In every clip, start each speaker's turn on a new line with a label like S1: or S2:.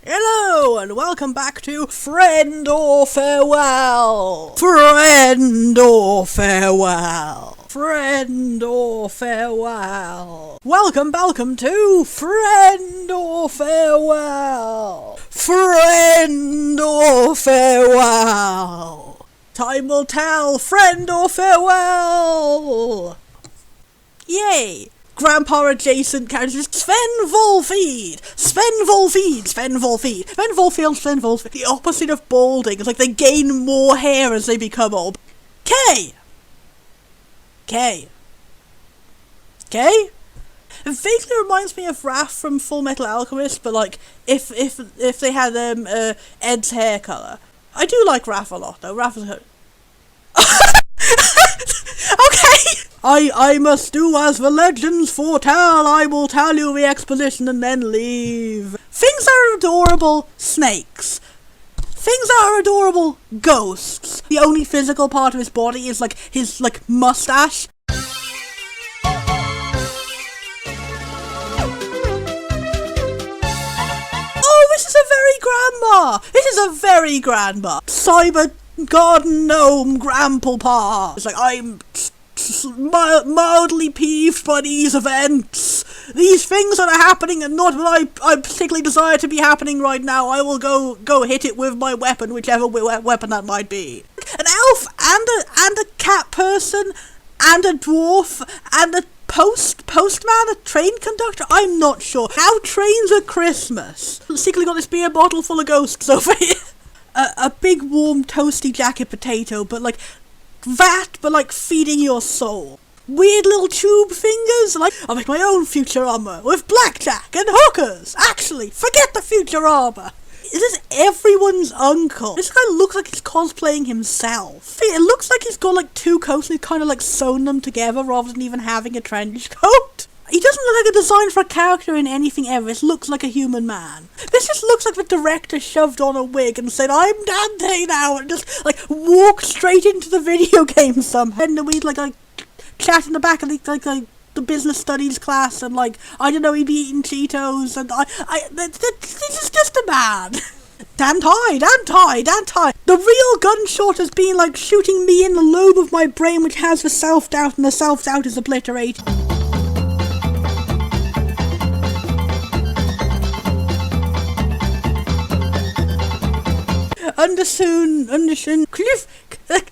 S1: Hello and welcome back to Friend or Farewell. Friend or Farewell. Friend or Farewell. Welcome to Friend or Farewell. Friend or Farewell. Time will tell, friend or farewell. Yay. Grandpa adjacent characters, Sven Volfeed, the opposite of balding. It's like they gain more hair as they become old. K. It vaguely reminds me of Raph from Full Metal Alchemist, but like if they had Ed's hair colour. I do like Raph a lot though. Raph is okay. I must do as the legends foretell. I will tell you the exposition and then leave. Things are adorable snakes. Things are adorable ghosts. The only physical part of his body is like his mustache. Oh, this is a very grandma. Cyber garden gnome grandpapa. It's like, I'm mildly peeved by these events. These things that are happening and not what I particularly desire to be happening right now. I will go hit it with my weapon, whichever weapon that might be. An elf and a cat person and a dwarf and a postman, a train conductor. I'm not sure. How trains are Christmas. Secretly got this beer bottle full of ghosts over here. A big warm toasty jacket potato, but like feeding your soul. Weird little tube fingers, like, I'll make my own future armor with blackjack and hookers. Actually, forget the future armor. This is everyone's uncle. This guy looks like he's cosplaying himself. It looks like he's got like two coats and he's kind of like sewn them together rather than even having a trench coat. He doesn't look like a design for a character in anything ever. This looks like a human man. This just looks like the director shoved on a wig and said, I'm Dante now, and just like walked straight into the video game somehow. And we'd like chat in the back of the business studies class, and like, I don't know, he'd be eating Cheetos, and this is just a man. Dante. The real gunshot has been like shooting me in the lobe of my brain, which has the self-doubt, and the self-doubt is obliterated.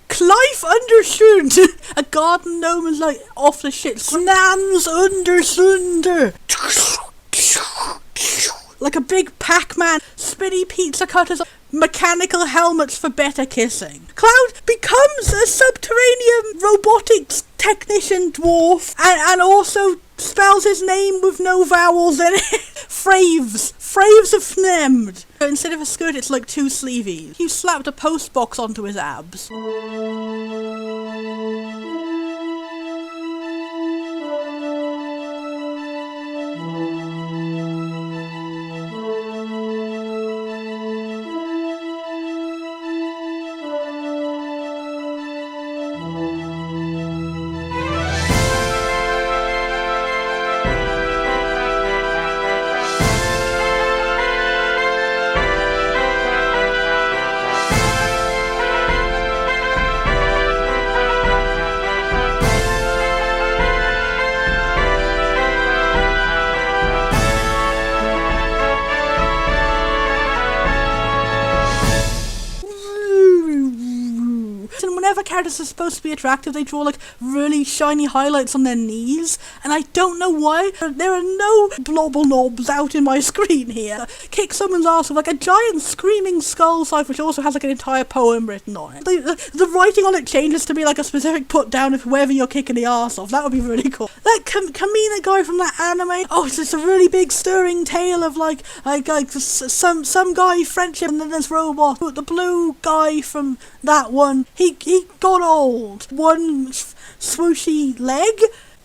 S1: Clive Undersund. A garden gnome is like off the shit. Snans Undersunder. Like a big Pac-Man. Spinny pizza cutters. Mechanical helmets for better kissing. Cloud becomes a subterranean robotics technician dwarf and also spells his name with no vowels in it. Fraves of Fnemd. Instead of a skirt, it's like two sleeveys. He slapped a post box onto his abs. Whenever characters are supposed to be attractive, they draw like really shiny highlights on their knees, and I don't know why. There are no blobble knobs out in my screen here. Kick someone's ass with like a giant screaming skull cipher, which also has like an entire poem written on it. The writing on it changes to be like a specific put down of whoever you're kicking the ass of. That would be really cool. That Kamina guy from that anime. Oh, it's just a really big stirring tale of like some guy friendship, and then there's robot. The blue guy from that one, he got old. One swooshy leg,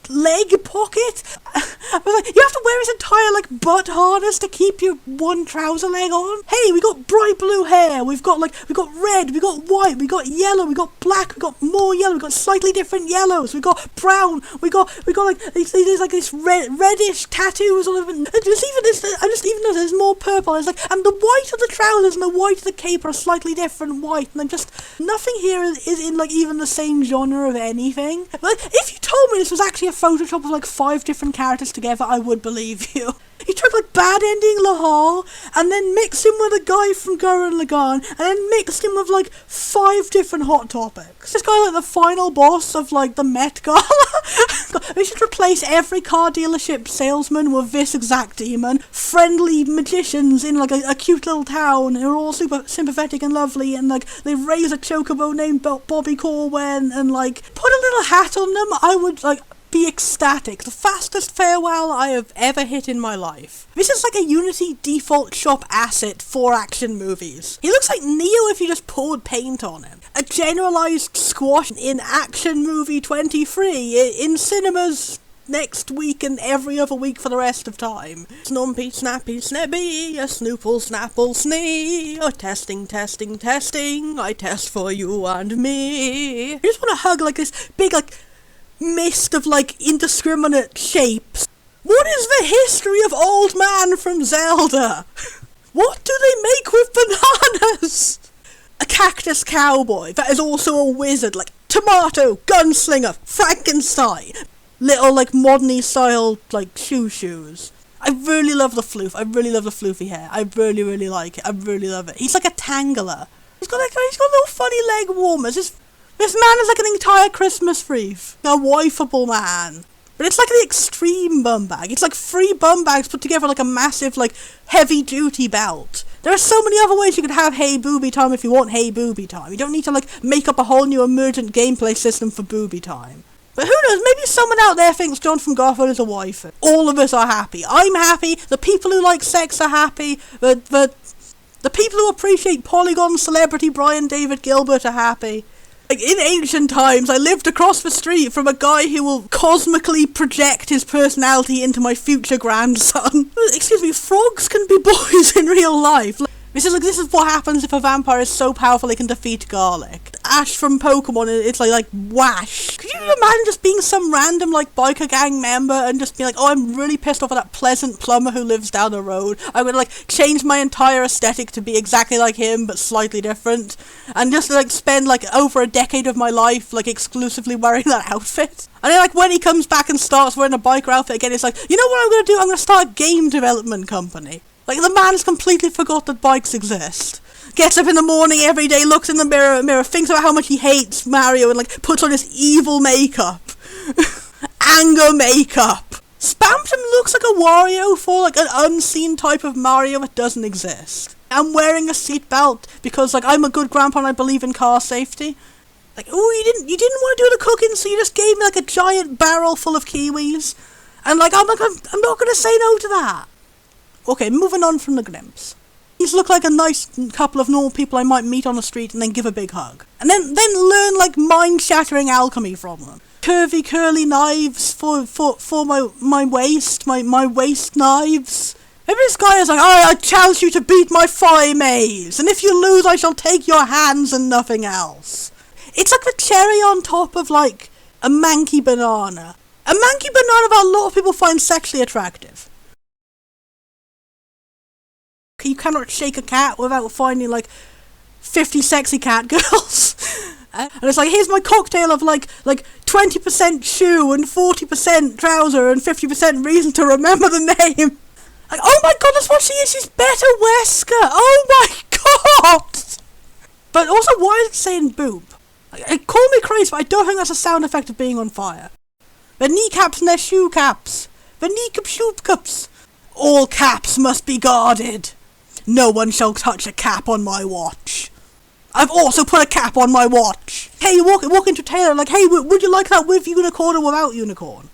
S1: leg pocket. I was like, you have to wear his entire like butt harness to keep your one trouser leg on. Hey, we got bright blue hair. We've got red. We got white. We got yellow. We got black. We got more yellow. We got slightly different yellows. We got brown. We got like there's like this reddish tattoos all over. And even though there's more purple. It's like, and the white of the trousers and the white of the cape are slightly different white. And I'm just, nothing here is in like even the same genre of anything. Like, if you told me this was actually a Photoshop of like 5 different characters together, I would believe you. He took like Bad Ending Lahal and then mixed him with a guy from Gurren Lagann and then mixed him with like 5 different Hot Topics. This guy like the final boss of like the Met Gala. We should replace every car dealership salesman with this exact demon. Friendly magicians in like a cute little town who are all super sympathetic and lovely, and like they raise a chocobo named Bobby Corwin and like put a little hat on them. I would like be ecstatic. The fastest farewell I have ever hit in my life. This is like a Unity default shop asset for action movies. He looks like Neo if you just poured paint on him. A generalized squash in Action Movie 23 in cinemas next week and every other week for the rest of time. Snumpy, snappy, snebby, a snoople, snapple, snee. Oh, testing, testing, testing. I test for you and me. I just want to hug like this big like mist of like indiscriminate shapes. What is the history of Old Man from Zelda? What do they make with bananas? A cactus cowboy that is also a wizard, like tomato, gunslinger, Frankenstein, little like modern style like shoes. I really love the floof. I really love the floofy hair. I really like it. I really love it. He's like a tangler. He's got little funny leg warmers. This man is like an entire Christmas wreath. A wifeable man. But it's like the extreme bum bag. It's like 3 bum bags put together like a massive, like, heavy-duty belt. There are so many other ways you could have Hey Booby Time if you want Hey Booby Time. You don't need to, like, make up a whole new emergent gameplay system for Booby Time. But who knows, maybe someone out there thinks John from Garfield is a wife. All of us are happy. I'm happy. The people who like sex are happy. The people who appreciate Polygon celebrity Brian David Gilbert are happy. Like, in ancient times, I lived across the street from a guy who will cosmically project his personality into my future grandson. Excuse me, frogs can be boys in real life. Like, this is what happens if a vampire is so powerful they can defeat garlic. Ash from Pokemon, it's like Wash. Could you imagine just being some random like biker gang member and just be like, oh, I'm really pissed off at that pleasant plumber who lives down the road. I'm gonna like change my entire aesthetic to be exactly like him but slightly different, and just like spend like over a decade of my life like exclusively wearing that outfit. And then like when he comes back and starts wearing a biker outfit again, it's like, you know what I'm gonna do? I'm gonna start a game development company. Like, the man's completely forgot that bikes exist. Gets up in the morning every day, looks in the mirror, thinks about how much he hates Mario, and, like, puts on this evil makeup. Anger makeup. Spamton looks like a Wario for, like, an unseen type of Mario that doesn't exist. I'm wearing a seatbelt because, like, I'm a good grandpa and I believe in car safety. Like, ooh, you didn't want to do the cooking, so you just gave me, like, a giant barrel full of kiwis. And, like, I'm not gonna say no to that. Okay, moving on from the Grimps. These look like a nice couple of normal people I might meet on the street and then give a big hug. And then learn like mind-shattering alchemy from them. Curvy, curly knives for my waist, my waist knives. Maybe this guy is like, I challenge you to beat my fire maze, and if you lose I shall take your hands and nothing else. It's like the cherry on top of like a manky banana. A manky banana that a lot of people find sexually attractive. You cannot shake a cat without finding like 50 sexy cat girls. And it's like, here's my cocktail of like 20% shoe and 40% trouser and 50% reason to remember the name. Like, oh my god, that's what she is. She's Beta Wesker. Oh my god. But also, why is it saying boob? Like, call me crazy, but I don't think that's a sound effect of being on fire. The kneecaps and their shoe caps. The kneecap shoe caps. All caps must be guarded. No one shall touch a cap on my watch. I've also put a cap on my watch. Hey, you walk into Taylor like, hey, would you like that with unicorn or without unicorn?